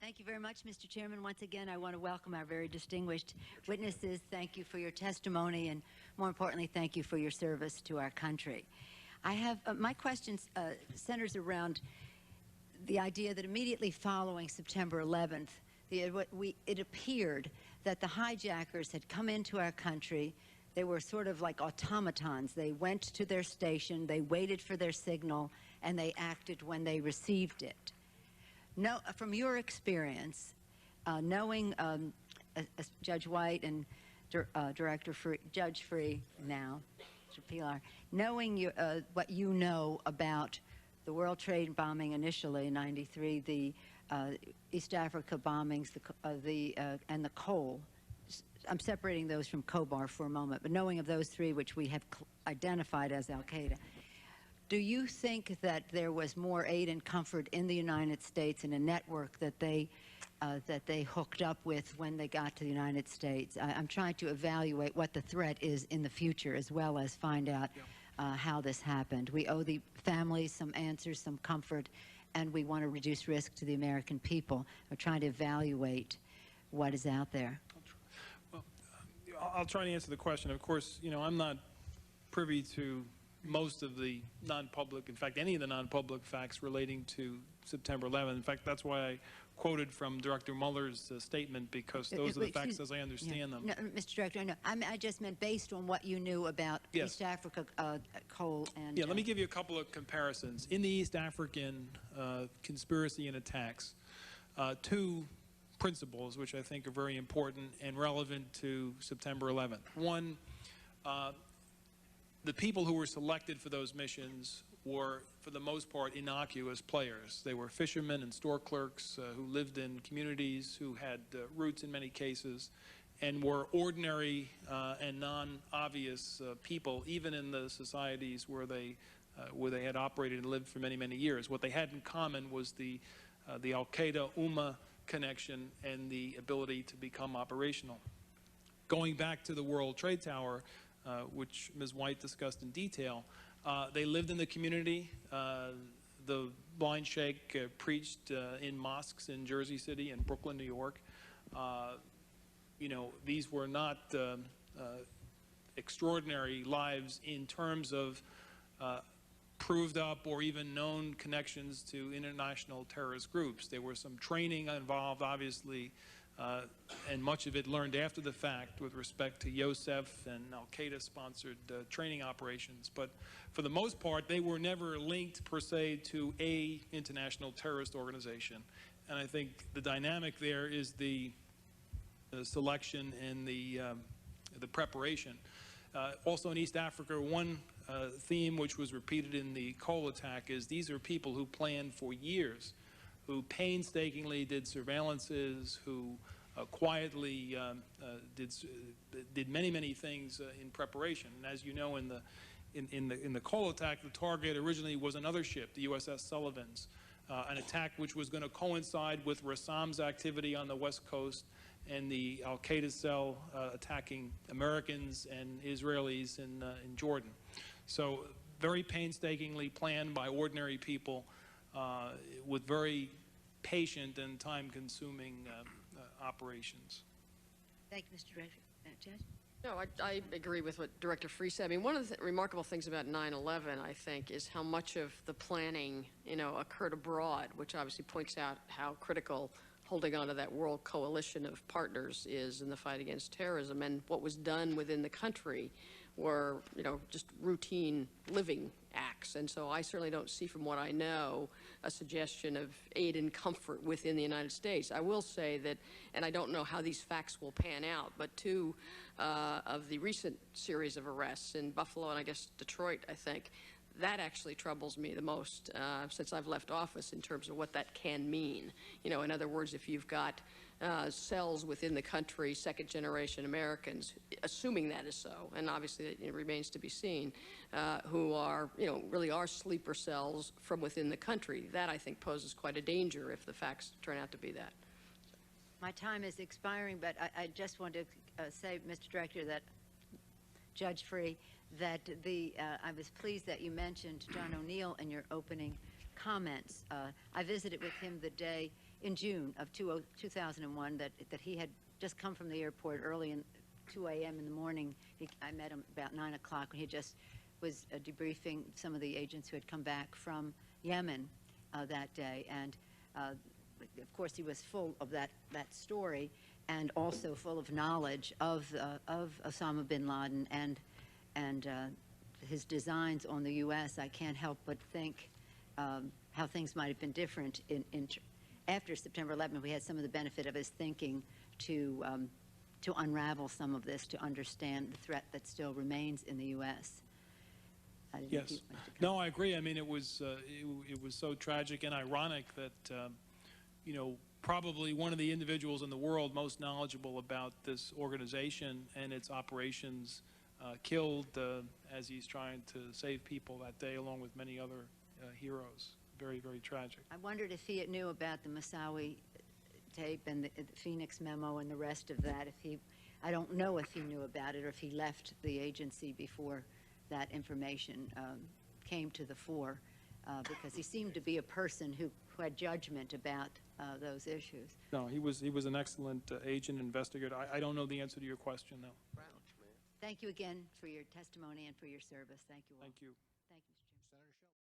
Thank you very much, Mr. Chairman. Once again, I want to welcome our very distinguished witnesses. Thank you for your testimony, and more importantly, thank you for your service to our country. I have my question centers around the idea that immediately following September 11th, it appeared that the hijackers had come into our country. They were sort of like automatons. They went to their station, they waited for their signal, and they acted when they received it. From your experience, knowing Judge White and Judge Freeh now, Mr. Pilar, knowing what you know about the World Trade bombing initially in '93, the East Africa bombings, and the Cole. I'm separating those from Khobar for a moment, but knowing of those three, which we have identified as Al-Qaeda, do you think that there was more aid and comfort in the United States in a network that they hooked up with when they got to the United States? I'm trying to evaluate what the threat is in the future, as well as find out how this happened. We owe the families some answers, some comfort, and we want to reduce risk to the American people. We're trying to evaluate what is out there. Well, I'll try to answer the question. Of course, I'm not privy to most of the non-public, in fact, any of the non-public facts relating to September 11th. In fact, that's why I quoted from Director Mueller's statement, because those are the facts as I understand them. No, Mr. Director, no, I just meant based on what you knew about East Africa coal and... Yeah, let me give you a couple of comparisons. In the East African conspiracy and attacks, two principles which I think are very important and relevant to September 11th. One, the people who were selected for those missions were, for the most part, innocuous players. They were fishermen and store clerks who lived in communities, who had roots in many cases, and were ordinary and non-obvious people, even in the societies where they had operated and lived for many, many years. What they had in common was the Al-Qaeda-Umma connection and the ability to become operational. Going back to the World Trade Tower, which Ms. White discussed in detail, they lived in the community. The blind sheikh preached in mosques in Jersey City and Brooklyn, New York. These were not extraordinary lives in terms of proved up or even known connections to international terrorist groups. There was some training involved, obviously, and much of it learned after the fact with respect to Yosef and Al-Qaeda-sponsored training operations. But for the most part, they were never linked, per se, to a international terrorist organization. And I think the dynamic there is the selection and the preparation. Also in East Africa, one theme which was repeated in the Cole attack is these are people who planned for years, who painstakingly did surveillances, who quietly did many, many things in preparation. And as you know, in the Cole attack, the target originally was another ship, the USS Sullivan's, an attack which was going to coincide with Rassam's activity on the West Coast and the Al-Qaeda cell attacking Americans and Israelis in Jordan. So very painstakingly planned by ordinary people, with very patient and time-consuming operations. Thank you, Mr. Director. Judge? No, I agree with what Director Freeh said. I mean, one of the remarkable things about 9/11, I think, is how much of the planning, occurred abroad, which obviously points out how critical holding on to that world coalition of partners is in the fight against terrorism. And what was done within the country were, just routine living acts. And so I certainly don't see, from what I know, a suggestion of aid and comfort within the United States. I will say that, and I don't know how these facts will pan out, but two of the recent series of arrests in Buffalo and I guess Detroit, I think, that actually troubles me the most since I've left office in terms of what that can mean. In other words, if you've got cells within the country, second-generation Americans, assuming that is so, and obviously it remains to be seen, who are, really are sleeper cells from within the country, that I think poses quite a danger if the facts turn out to be that. My time is expiring, but I just want to say, Mr. Director, that Judge Freeh, that I was pleased that you mentioned John O'Neill in your opening comments. I visited with him the day in June of 2001 that he had just come from the airport early in 2 a.m. in the morning. I met him about 9 o'clock when he just was debriefing some of the agents who had come back from Yemen that day. And of course, he was full of that story, and also full of knowledge of Osama bin Laden and his designs on the U.S. I can't help but think how things might have been different after September 11th. We had some of the benefit of his thinking to unravel some of this, to understand the threat that still remains in the U.S. Yes. No, I agree. I mean, it was so tragic and ironic that, you know, probably one of the individuals in the world most knowledgeable about this organization and its operations killed as he's trying to save people that day, along with many other heroes. Very, very tragic. I wondered if he knew about the Moussaoui tape and the Phoenix memo and the rest of that. I don't know if he knew about it or if he left the agency before that information came to the fore, because he seemed to be a person who had judgment about those issues. No, he was an excellent agent, investigator. I don't know the answer to your question, though. Thank you again for your testimony and for your service. Thank you all. Thank you.